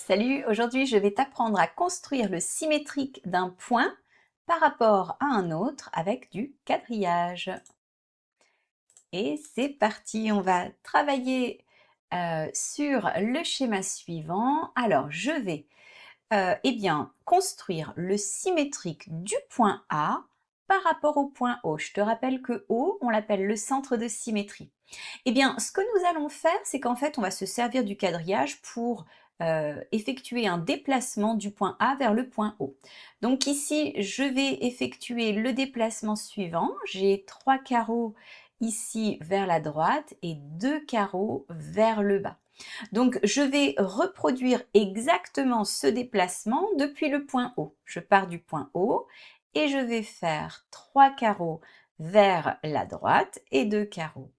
Salut, aujourd'hui je vais t'apprendre à construire le symétrique d'un point par rapport à un autre avec du quadrillage. Et c'est parti, on va travailler sur le schéma suivant. Alors je vais construire le symétrique du point A par rapport au point O. Je te rappelle que O, on l'appelle le centre de symétrie. Eh bien, ce que nous allons faire, c'est qu'en fait, on va se servir du quadrillage pour effectuer un déplacement du point A vers le point O. Donc ici, je vais effectuer le déplacement suivant. J'ai 3 carreaux ici vers la droite et 2 carreaux vers le bas. Donc, je vais reproduire exactement ce déplacement depuis le point O. Je pars du point O et je vais faire 3 carreaux vers la droite et 2 carreaux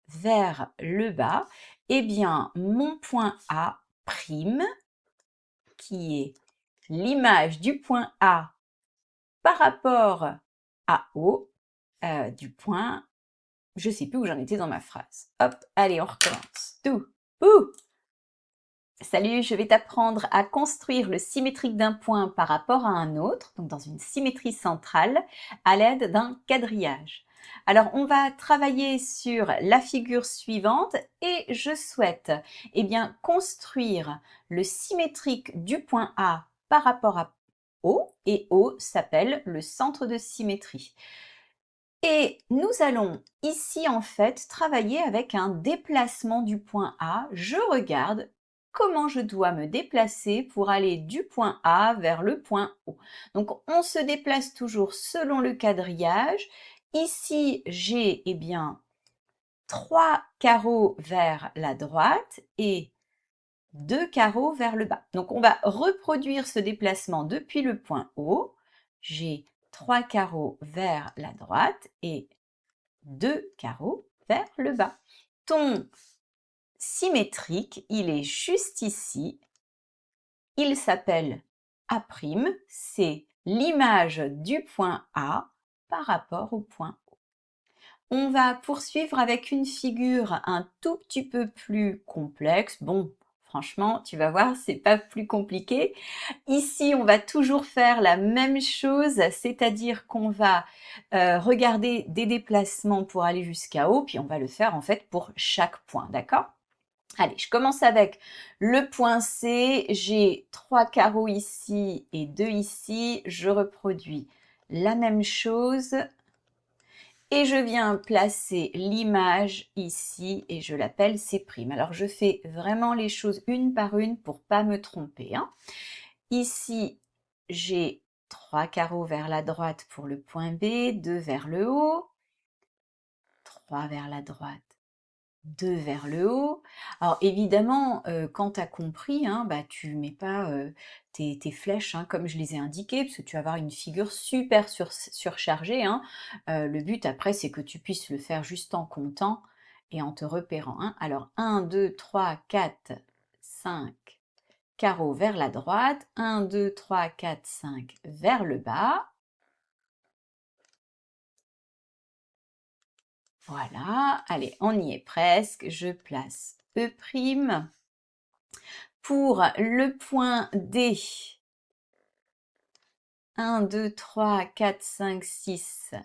vers le bas. Eh bien, mon point A prime, qui est l'image du point A par rapport à O, du point, je ne sais plus où j'en étais dans ma phrase. Hop, allez, on recommence. Tout. Ouh. Salut, je vais t'apprendre à construire le symétrique d'un point par rapport à un autre, donc dans une symétrie centrale, à l'aide d'un quadrillage. Alors, on va travailler sur la figure suivante et je souhaite construire le symétrique du point A par rapport à O, et O s'appelle le centre de symétrie. Et nous allons ici en fait travailler avec un déplacement du point A. Je regarde comment je dois me déplacer pour aller du point A vers le point O. Donc on se déplace toujours selon le quadrillage. Ici j'ai 3 carreaux vers la droite et 2 carreaux vers le bas. Donc on va reproduire ce déplacement depuis le point O. J'ai 3 carreaux vers la droite et 2 carreaux vers le bas. Ton symétrique, il est juste ici. Il s'appelle A', c'est l'image du point A par rapport au point O. On va poursuivre avec une figure un tout petit peu plus complexe. Bon, franchement, tu vas voir, c'est pas plus compliqué. Ici, on va toujours faire la même chose, c'est-à-dire qu'on va regarder des déplacements pour aller jusqu'à haut, puis on va le faire en fait pour chaque point, d'accord? Allez, je commence avec le point C. J'ai 3 carreaux ici et 2 ici. Je reproduis la même chose. Et je viens placer l'image ici et je l'appelle C'. Alors je fais vraiment les choses une par une pour pas me tromper, hein. Ici, j'ai 3 carreaux vers la droite pour le point B, 2 vers le haut, 3 vers la droite, 2 vers le haut. Alors évidemment, quand tu as compris, hein, tu mets pas tes flèches hein, comme je les ai indiquées, parce que tu vas avoir une figure super surchargée. Hein. Le but après, c'est que tu puisses le faire juste en comptant et en te repérant. Hein. Alors 1, 2, 3, 4, 5 carreaux vers la droite, 1, 2, 3, 4, 5 vers le bas. Voilà, allez, on y est presque. Je place E'. Pour le point D, 1, 2, 3, 4, 5, 6,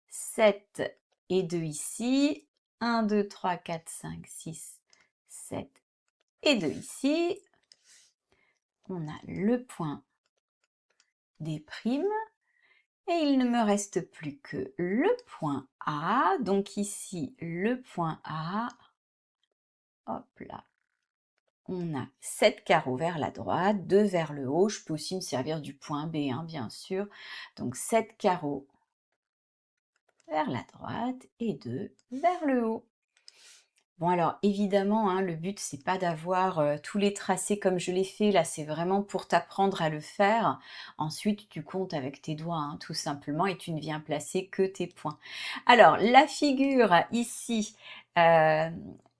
7 et 2 ici. 1, 2, 3, 4, 5, 6, 7 et 2 ici. On a le point D'. Et il ne me reste plus que le point A. Donc ici, le point A. Hop là. On a 7 carreaux vers la droite, 2 vers le haut. Je peux aussi me servir du point B, hein, bien sûr. Donc 7 carreaux vers la droite et 2 vers le haut. Bon alors évidemment, hein, le but c'est pas d'avoir tous les tracés comme je l'ai fait, là c'est vraiment pour t'apprendre à le faire. Ensuite tu comptes avec tes doigts hein, tout simplement et tu ne viens placer que tes points. Alors la figure ici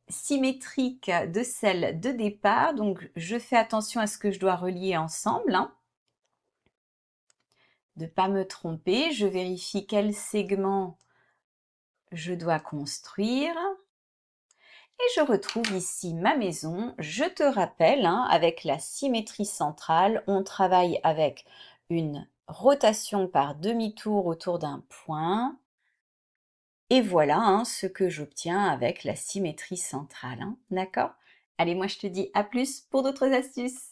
symétrique de celle de départ, donc je fais attention à ce que je dois relier ensemble. Hein, de ne pas me tromper, je vérifie quel segment je dois construire. Et je retrouve ici ma maison. Je te rappelle, hein, avec la symétrie centrale, on travaille avec une rotation par demi-tour autour d'un point. Et voilà, hein, ce que j'obtiens avec la symétrie centrale, hein, d'accord? Allez, moi je te dis à plus pour d'autres astuces.